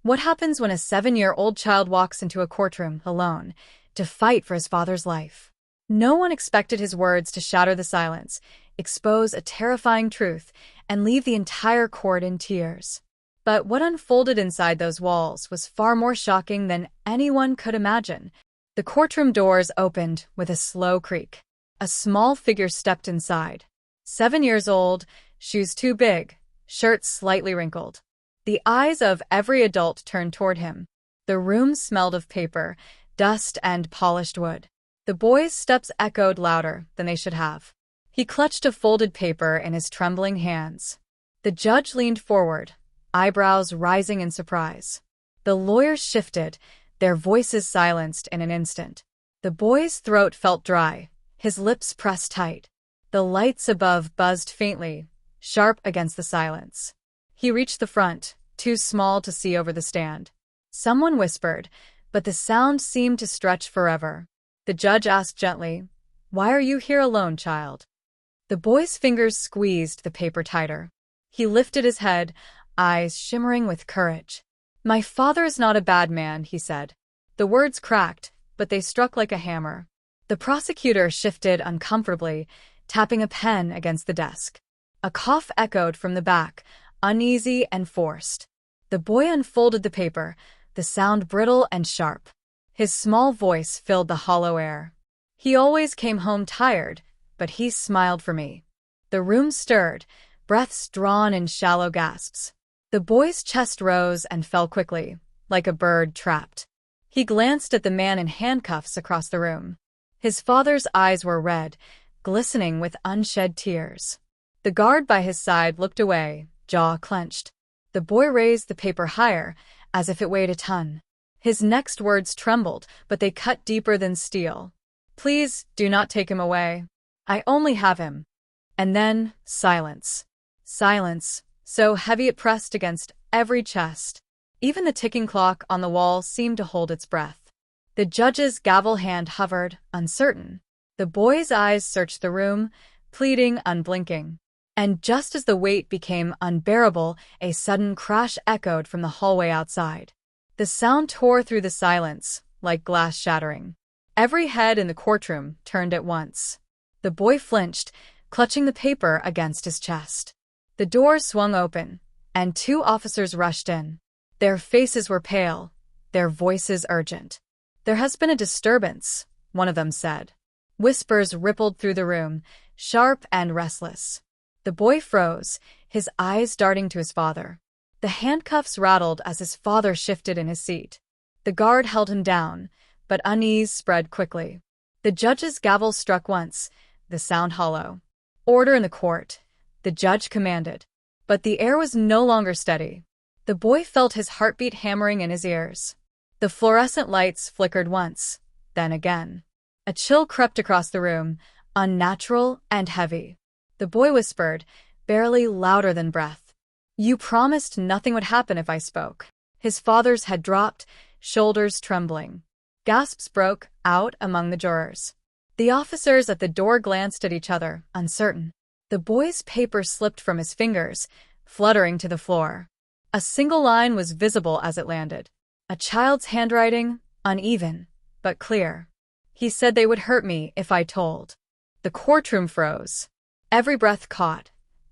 What happens when a 7-year-old child walks into a courtroom alone to fight for his father's life? No one expected his words to shatter the silence, expose a terrifying truth, and leave the entire court in tears. But what unfolded inside those walls was far more shocking than anyone could imagine. The courtroom doors opened with a slow creak. A small figure stepped inside. 7 years old, shoes too big, shirt slightly wrinkled. The eyes of every adult turned toward him. The room smelled of paper, dust, and polished wood. The boy's steps echoed louder than they should have. He clutched a folded paper in his trembling hands. The judge leaned forward, eyebrows rising in surprise. The lawyers shifted, their voices silenced in an instant. The boy's throat felt dry, his lips pressed tight. The lights above buzzed faintly, sharp against the silence. He reached the front, too small to see over the stand. Someone whispered, but the sound seemed to stretch forever. The judge asked gently, "Why are you here alone, child?" The boy's fingers squeezed the paper tighter. He lifted his head, eyes shimmering with courage. "My father is not a bad man," he said. The words cracked, but they struck like a hammer. The prosecutor shifted uncomfortably, tapping a pen against the desk. A cough echoed from the back, uneasy and forced. The boy unfolded the paper, the sound brittle and sharp. His small voice filled the hollow air. "He always came home tired, but he smiled for me." The room stirred, breaths drawn in shallow gasps. The boy's chest rose and fell quickly, like a bird trapped. He glanced at the man in handcuffs across the room. His father's eyes were red, glistening with unshed tears. The guard by his side looked away, jaw clenched. The boy raised the paper higher, as if it weighed a ton. His next words trembled, but they cut deeper than steel. "Please, do not take him away. I only have him." And then, silence. Silence, so heavy it pressed against every chest. Even the ticking clock on the wall seemed to hold its breath. The judge's gavel hand hovered, uncertain. The boy's eyes searched the room, pleading, unblinking. And just as the weight became unbearable, a sudden crash echoed from the hallway outside. The sound tore through the silence, like glass shattering. Every head in the courtroom turned at once. The boy flinched, clutching the paper against his chest. The door swung open, and 2 officers rushed in. Their faces were pale, their voices urgent. "There has been a disturbance," one of them said. Whispers rippled through the room, sharp and restless. The boy froze, his eyes darting to his father. The handcuffs rattled as his father shifted in his seat. The guard held him down, but unease spread quickly. The judge's gavel struck once, the sound hollow. "Order in the court," the judge commanded. But the air was no longer steady. The boy felt his heartbeat hammering in his ears. The fluorescent lights flickered once, then again. A chill crept across the room, unnatural and heavy. The boy whispered, barely louder than breath. "You promised nothing would happen if I spoke." His father's head dropped, shoulders trembling. Gasps broke out among the jurors. The officers at the door glanced at each other, uncertain. The boy's paper slipped from his fingers, fluttering to the floor. A single line was visible as it landed. A child's handwriting, uneven, but clear. "He said they would hurt me if I told." The courtroom froze. Every breath caught,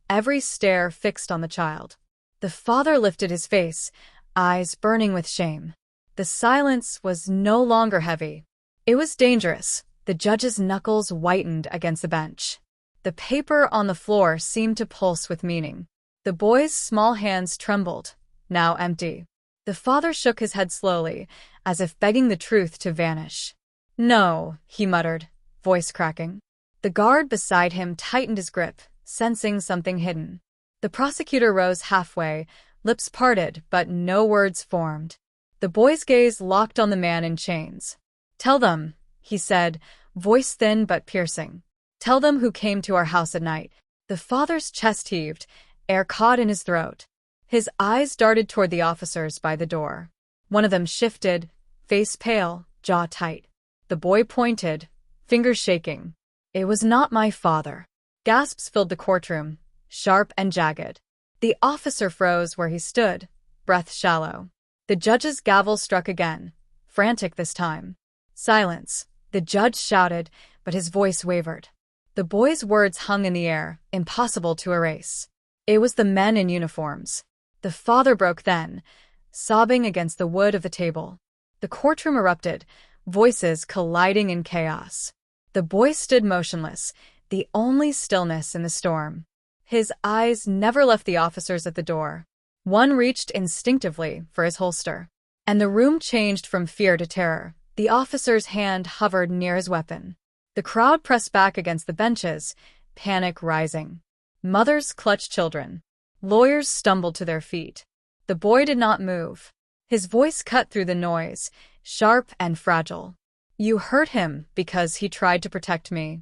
every stare fixed on the child. The father lifted his face, eyes burning with shame. The silence was no longer heavy. It was dangerous. The judge's knuckles whitened against the bench. The paper on the floor seemed to pulse with meaning. The boy's small hands trembled, now empty. The father shook his head slowly, as if begging the truth to vanish. "No," he muttered, voice cracking. The guard beside him tightened his grip, sensing something hidden. The prosecutor rose halfway, lips parted, but no words formed. The boy's gaze locked on the man in chains. "Tell them," he said, voice thin but piercing. "Tell them who came to our house at night." The father's chest heaved, air caught in his throat. His eyes darted toward the officers by the door. One of them shifted, face pale, jaw tight. The boy pointed, fingers shaking. "It was not my father." Gasps filled the courtroom, sharp and jagged. The officer froze where he stood, breath shallow. The judge's gavel struck again, frantic this time. Silence, the judge shouted, but his voice wavered. The boy's words hung in the air, impossible to erase. It was the men in uniforms. The father broke then, sobbing against the wood of the table. The courtroom erupted, voices colliding in chaos. The boy stood motionless, the only stillness in the storm. His eyes never left the officers at the door. One reached instinctively for his holster. And the room changed from fear to terror. The officer's hand hovered near his weapon. The crowd pressed back against the benches, panic rising. Mothers clutched children. Lawyers stumbled to their feet. The boy did not move. His voice cut through the noise, sharp and fragile. "You hurt him because he tried to protect me."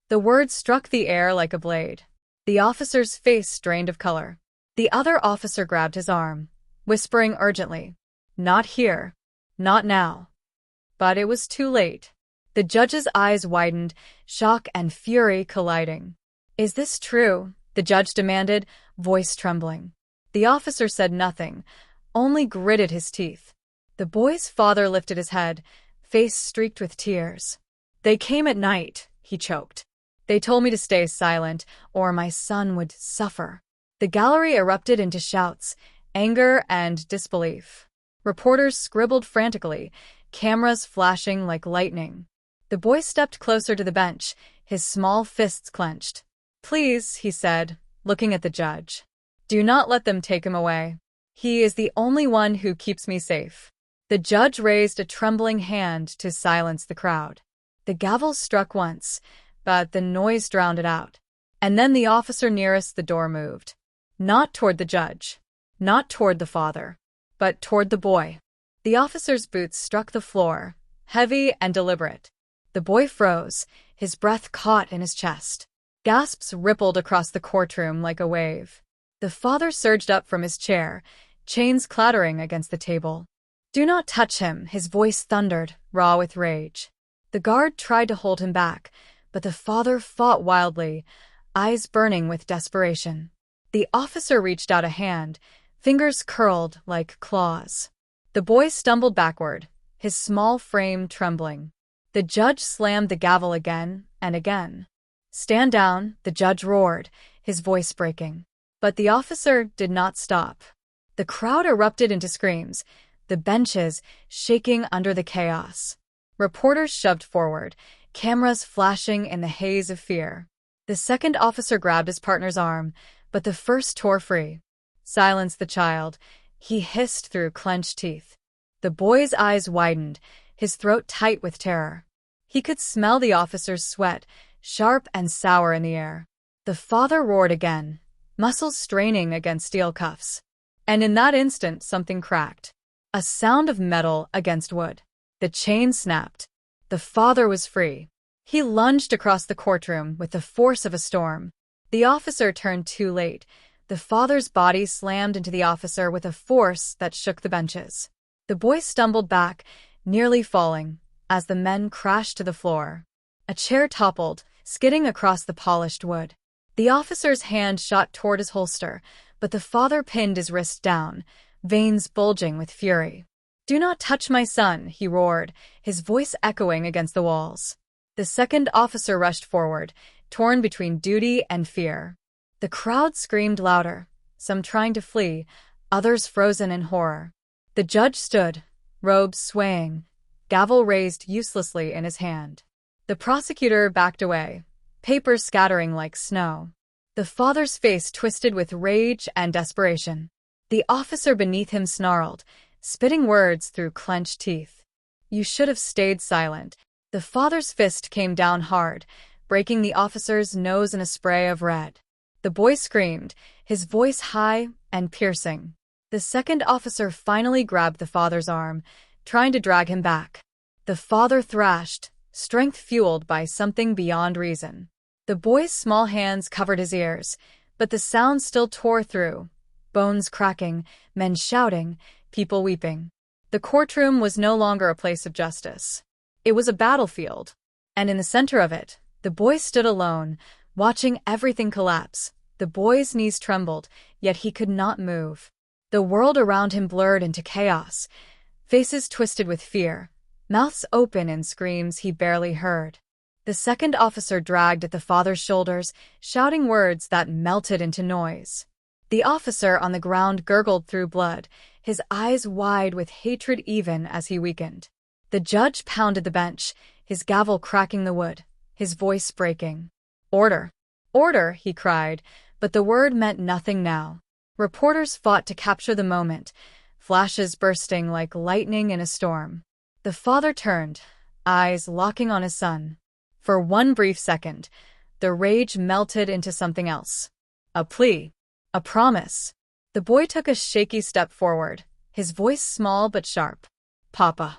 The words struck the air like a blade. The officer's face drained of color. The other officer grabbed his arm, whispering urgently, "Not here. Not now." But it was too late. The judge's eyes widened, shock and fury colliding. "Is this true?" the judge demanded, voice trembling. The officer said nothing, only gritted his teeth. The boy's father lifted his head, face streaked with tears. "They came at night," he choked. "They told me to stay silent, or my son would suffer." The gallery erupted into shouts, anger and disbelief. Reporters scribbled frantically, cameras flashing like lightning. The boy stepped closer to the bench, his small fists clenched. "Please," he said, looking at the judge. "Do not let them take him away. He is the only one who keeps me safe." The judge raised a trembling hand to silence the crowd. The gavel struck once, but the noise drowned it out. And then the officer nearest the door moved. Not toward the judge, not toward the father, but toward the boy. The officer's boots struck the floor, heavy and deliberate. The boy froze, his breath caught in his chest. Gasps rippled across the courtroom like a wave. The father surged up from his chair, chains clattering against the table. "Do not touch him," his voice thundered, raw with rage. The guard tried to hold him back, but the father fought wildly, eyes burning with desperation. The officer reached out a hand, fingers curled like claws. The boy stumbled backward, his small frame trembling. The judge slammed the gavel again and again. "Stand down," the judge roared, his voice breaking. But the officer did not stop. The crowd erupted into screams, the benches shaking under the chaos. Reporters shoved forward, cameras flashing in the haze of fear. The second officer grabbed his partner's arm, but the first tore free. "Silence the child," he hissed through clenched teeth. The boy's eyes widened, his throat tight with terror. He could smell the officer's sweat, sharp and sour in the air. The father roared again, muscles straining against steel cuffs. And in that instant something cracked. A sound of metal against wood. The chain snapped. The father was free. He lunged across the courtroom with the force of a storm. The officer turned too late. The father's body slammed into the officer with a force that shook the benches. The boy stumbled back, nearly falling, as the men crashed to the floor. A chair toppled, skidding across the polished wood. The officer's hand shot toward his holster, but the father pinned his wrist down, veins bulging with fury. "Do not touch my son," he roared, his voice echoing against the walls. The second officer rushed forward, torn between duty and fear. The crowd screamed louder, some trying to flee, others frozen in horror. The judge stood, robes swaying, gavel raised uselessly in his hand. The prosecutor backed away, papers scattering like snow. The father's face twisted with rage and desperation. The officer beneath him snarled, spitting words through clenched teeth. "You should have stayed silent." The father's fist came down hard, breaking the officer's nose in a spray of red. The boy screamed, his voice high and piercing. The second officer finally grabbed the father's arm, trying to drag him back. The father thrashed, strength fueled by something beyond reason. The boy's small hands covered his ears, but the sound still tore through. Bones cracking, men shouting, people weeping. The courtroom was no longer a place of justice. It was a battlefield. And in the center of it, the boy stood alone, watching everything collapse. The boy's knees trembled, yet he could not move. The world around him blurred into chaos, faces twisted with fear, mouths open in screams he barely heard. The second officer dragged at the father's shoulders, shouting words that melted into noise. The officer on the ground gurgled through blood, his eyes wide with hatred even as he weakened. The judge pounded the bench, his gavel cracking the wood, his voice breaking. "Order! Order!" he cried, but the word meant nothing now. Reporters fought to capture the moment, flashes bursting like lightning in a storm. The father turned, eyes locking on his son. For one brief second, the rage melted into something else. A plea. A promise. The boy took a shaky step forward, his voice small but sharp. "Papa."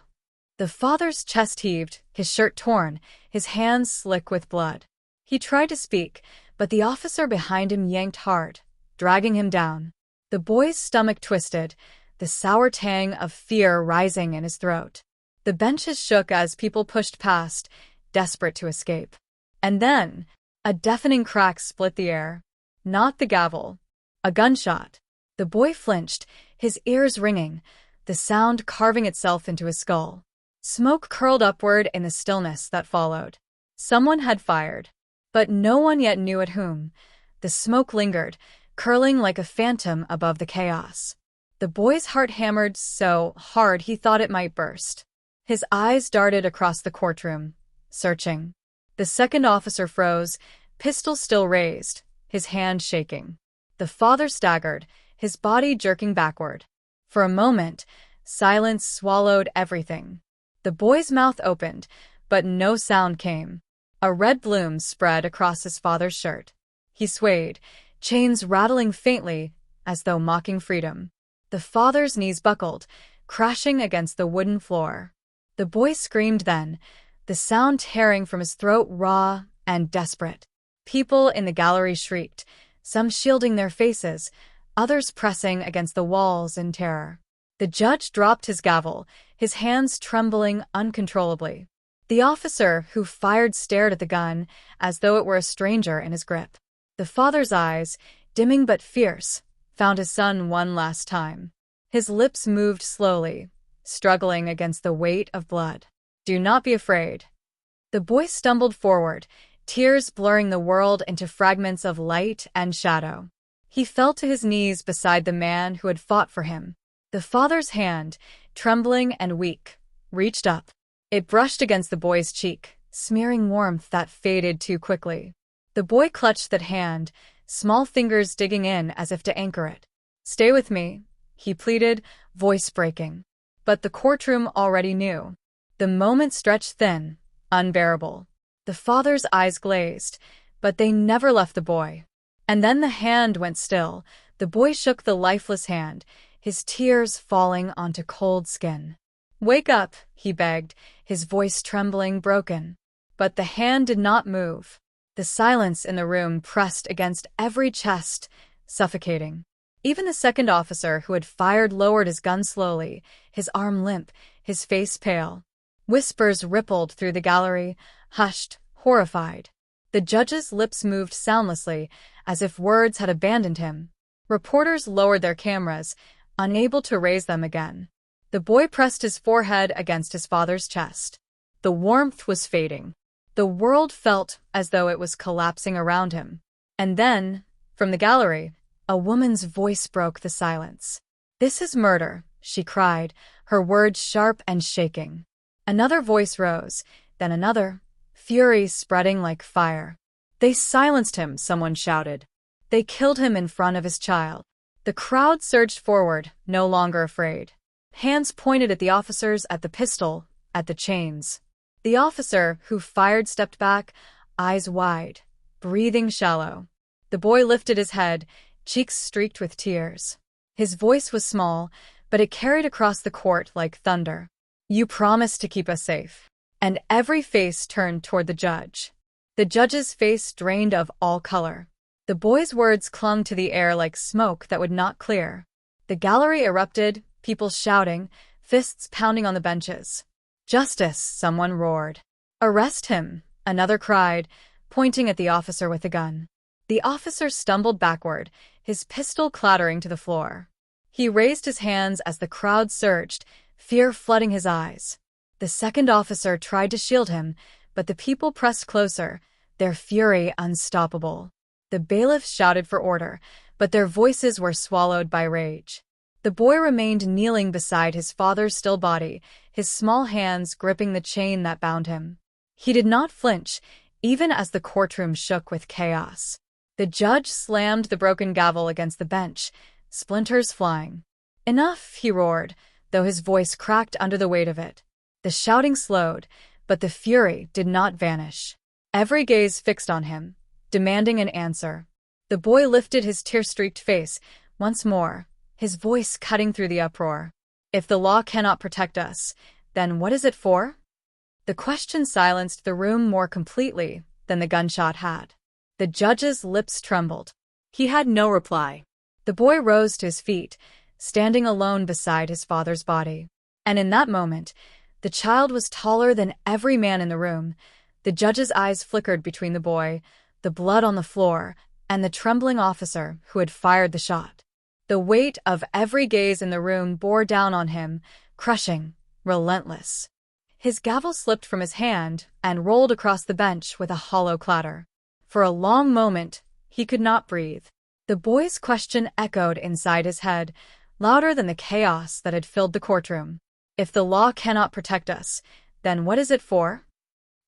The father's chest heaved, his shirt torn, his hands slick with blood. He tried to speak, but the officer behind him yanked hard, dragging him down. The boy's stomach twisted, the sour tang of fear rising in his throat. The benches shook as people pushed past, desperate to escape. And then, a deafening crack split the air. Not the gavel. A gunshot. The boy flinched, his ears ringing, the sound carving itself into his skull. Smoke curled upward in the stillness that followed. Someone had fired. But no one yet knew at whom. The smoke lingered, curling like a phantom above the chaos. The boy's heart hammered so hard he thought it might burst. His eyes darted across the courtroom, searching. The second officer froze, pistol still raised, his hand shaking. The father staggered, his body jerking backward. For a moment, silence swallowed everything. The boy's mouth opened, but no sound came. A red bloom spread across his father's shirt. He swayed, chains rattling faintly as though mocking freedom. The father's knees buckled, crashing against the wooden floor. The boy screamed then, the sound tearing from his throat raw and desperate. People in the gallery shrieked, some shielding their faces, others pressing against the walls in terror. The judge dropped his gavel, his hands trembling uncontrollably. The officer who fired stared at the gun as though it were a stranger in his grip. The father's eyes, dimming but fierce, found his son one last time. His lips moved slowly, struggling against the weight of blood. "Do not be afraid." The boy stumbled forward, tears blurring the world into fragments of light and shadow. He fell to his knees beside the man who had fought for him. The father's hand, trembling and weak, reached up. It brushed against the boy's cheek, smearing warmth that faded too quickly. The boy clutched that hand, small fingers digging in as if to anchor it. "Stay with me," he pleaded, voice breaking. But the courtroom already knew. The moment stretched thin, unbearable. The father's eyes glazed, but they never left the boy. And then the hand went still. The boy shook the lifeless hand, his tears falling onto cold skin. "Wake up," he begged, his voice trembling, broken. But the hand did not move. The silence in the room pressed against every chest, suffocating. Even the second officer who had fired lowered his gun slowly, his arm limp, his face pale. Whispers rippled through the gallery, hushed, horrified. The judge's lips moved soundlessly, as if words had abandoned him. Reporters lowered their cameras, unable to raise them again. The boy pressed his forehead against his father's chest. The warmth was fading. The world felt as though it was collapsing around him. And then, from the gallery, a woman's voice broke the silence. "This is murder," she cried, her words sharp and shaking. Another voice rose, then another, fury spreading like fire. "They silenced him," someone shouted. "They killed him in front of his child." The crowd surged forward, no longer afraid. Hands pointed at the officers, at the pistol, at the chains. The officer who fired stepped back, eyes wide, breathing shallow. The boy lifted his head, cheeks streaked with tears. His voice was small, but it carried across the court like thunder. "You promised to keep us safe." And every face turned toward the judge. The judge's face drained of all color. The boy's words clung to the air like smoke that would not clear. The gallery erupted, people shouting, fists pounding on the benches. "Justice," someone roared. "Arrest him," another cried, pointing at the officer with the gun. The officer stumbled backward, his pistol clattering to the floor. He raised his hands as the crowd surged, fear flooding his eyes. The second officer tried to shield him, but the people pressed closer, their fury unstoppable. The bailiffs shouted for order, but their voices were swallowed by rage. The boy remained kneeling beside his father's still body, his small hands gripping the chain that bound him. He did not flinch, even as the courtroom shook with chaos. The judge slammed the broken gavel against the bench, splinters flying. "Enough," he roared, though his voice cracked under the weight of it. The shouting slowed, but the fury did not vanish. Every gaze fixed on him, demanding an answer. The boy lifted his tear-streaked face once more, his voice cutting through the uproar. "If the law cannot protect us, then what is it for?" The question silenced the room more completely than the gunshot had. The judge's lips trembled. He had no reply. The boy rose to his feet, standing alone beside his father's body. And in that moment, the child was taller than every man in the room. The judge's eyes flickered between the boy, the blood on the floor, and the trembling officer who had fired the shot. The weight of every gaze in the room bore down on him, crushing, relentless. His gavel slipped from his hand and rolled across the bench with a hollow clatter. For a long moment, he could not breathe. The boy's question echoed inside his head, louder than the chaos that had filled the courtroom. "If the law cannot protect us, then what is it for?"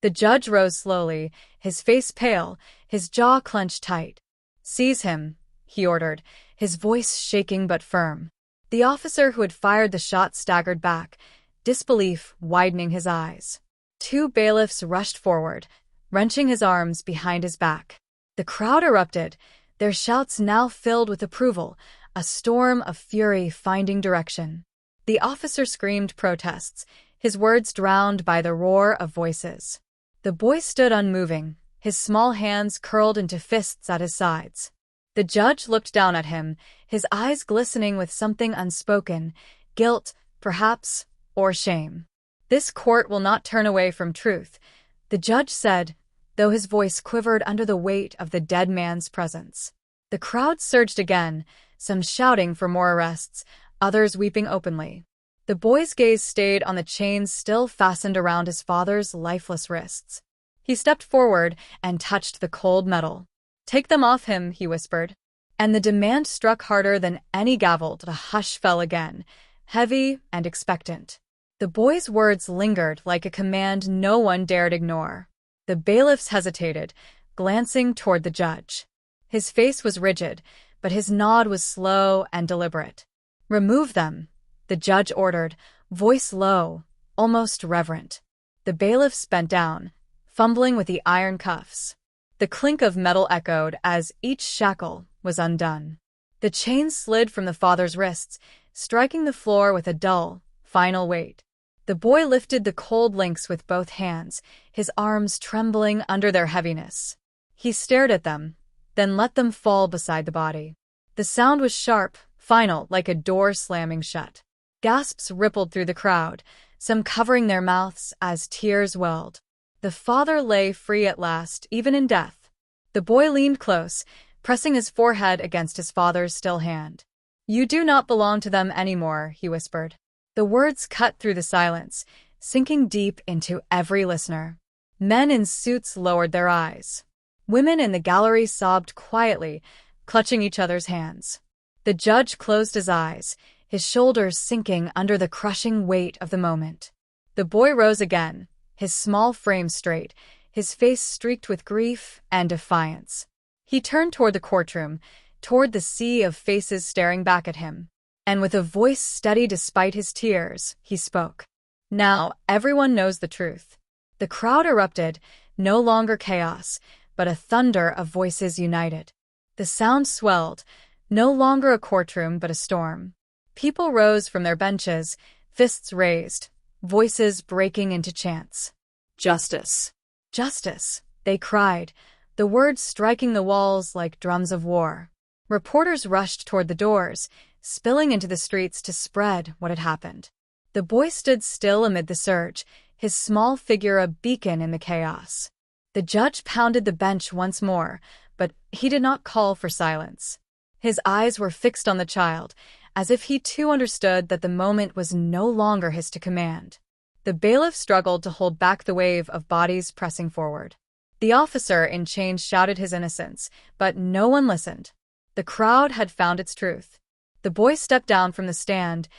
The judge rose slowly, his face pale, his jaw clenched tight. "Seize him," he ordered, his voice shaking but firm. The officer who had fired the shot staggered back, disbelief widening his eyes. Two bailiffs rushed forward, wrenching his arms behind his back. The crowd erupted, their shouts now filled with approval, a storm of fury finding direction. The officer screamed protests, his words drowned by the roar of voices. The boy stood unmoving, his small hands curled into fists at his sides. The judge looked down at him, his eyes glistening with something unspoken, guilt, perhaps, or shame. "This court will not turn away from truth," the judge said, though his voice quivered under the weight of the dead man's presence. The crowd surged again, some shouting for more arrests, others weeping openly. The boy's gaze stayed on the chains still fastened around his father's lifeless wrists. He stepped forward and touched the cold metal. "Take them off him," he whispered. And the demand struck harder than any gavel. The hush fell again, heavy and expectant. The boy's words lingered like a command no one dared ignore. The bailiffs hesitated, glancing toward the judge. His face was rigid, but his nod was slow and deliberate. "Remove them," the judge ordered, voice low, almost reverent. The bailiffs bent down, fumbling with the iron cuffs. The clink of metal echoed as each shackle was undone. The chains slid from the father's wrists, striking the floor with a dull, final weight. The boy lifted the cold links with both hands, his arms trembling under their heaviness. He stared at them, then let them fall beside the body. The sound was sharp, final, like a door slamming shut. Gasps rippled through the crowd, some covering their mouths as tears welled. The father lay free at last, even in death. The boy leaned close, pressing his forehead against his father's still hand. "You do not belong to them anymore," he whispered. The words cut through the silence, sinking deep into every listener. Men in suits lowered their eyes. Women in the gallery sobbed quietly, clutching each other's hands. The judge closed his eyes, his shoulders sinking under the crushing weight of the moment. The boy rose again, his small frame straight, his face streaked with grief and defiance. He turned toward the courtroom, toward the sea of faces staring back at him. And with a voice steady despite his tears, he spoke. "Now, everyone knows the truth." The crowd erupted, no longer chaos, but a thunder of voices united. The sound swelled, no longer a courtroom but a storm. People rose from their benches, fists raised, voices breaking into chants. "Justice! Justice!" they cried, the words striking the walls like drums of war. Reporters rushed toward the doors, spilling into the streets to spread what had happened. The boy stood still amid the surge, his small figure a beacon in the chaos. The judge pounded the bench once more, but he did not call for silence. His eyes were fixed on the child, as if he too understood that the moment was no longer his to command. The bailiff struggled to hold back the wave of bodies pressing forward. The officer in chains shouted his innocence, but no one listened. The crowd had found its truth. The boy stepped down from the stand,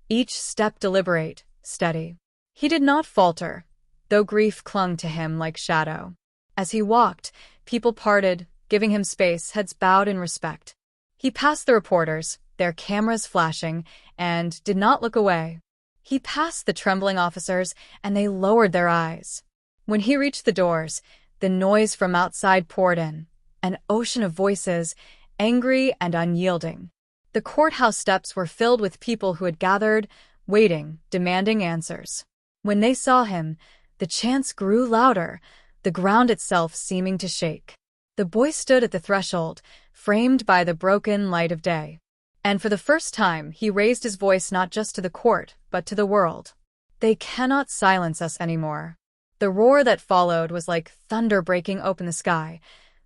each step deliberate, steady. He did not falter, though grief clung to him like shadow. As he walked, people parted, giving him space, heads bowed in respect. He passed the reporters, their cameras flashing, and did not look away. He passed the trembling officers, and they lowered their eyes. When he reached the doors, the noise from outside poured in, an ocean of voices, angry and unyielding. The courthouse steps were filled with people who had gathered, waiting, demanding answers. When they saw him, the chants grew louder, the ground itself seeming to shake. The boy stood at the threshold, framed by the broken light of day. And for the first time, he raised his voice not just to the court, but to the world. They cannot silence us anymore. The roar that followed was like thunder breaking open the sky.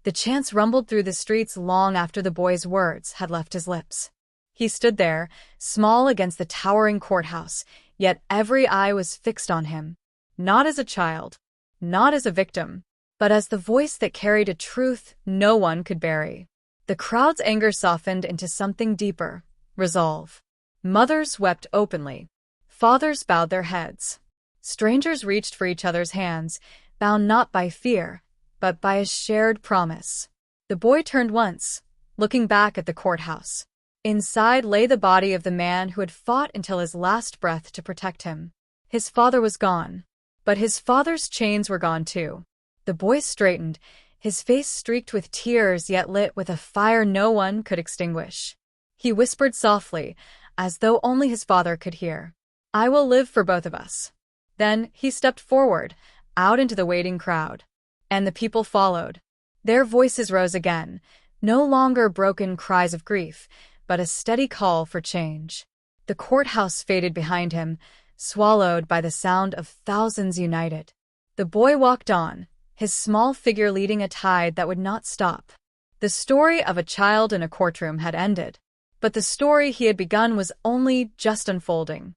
The chants rumbled through the streets long after the boy's words had left his lips. He stood there, small against the towering courthouse, yet every eye was fixed on him. Not as a child, not as a victim, but as the voice that carried a truth no one could bury. The crowd's anger softened into something deeper, resolve. Mothers wept openly. Fathers bowed their heads. Strangers reached for each other's hands, bound not by fear, but by a shared promise. The boy turned once, looking back at the courthouse. Inside lay the body of the man who had fought until his last breath to protect him. His father was gone, but his father's chains were gone too. The boy straightened, his face streaked with tears yet lit with a fire no one could extinguish. He whispered softly, as though only his father could hear, "I will live for both of us." Then he stepped forward, out into the waiting crowd. And the people followed. Their voices rose again, no longer broken cries of grief, but a steady call for change. The courthouse faded behind him, swallowed by the sound of thousands united. The boy walked on, his small figure leading a tide that would not stop. The story of a child in a courtroom had ended, but the story he had begun was only just unfolding.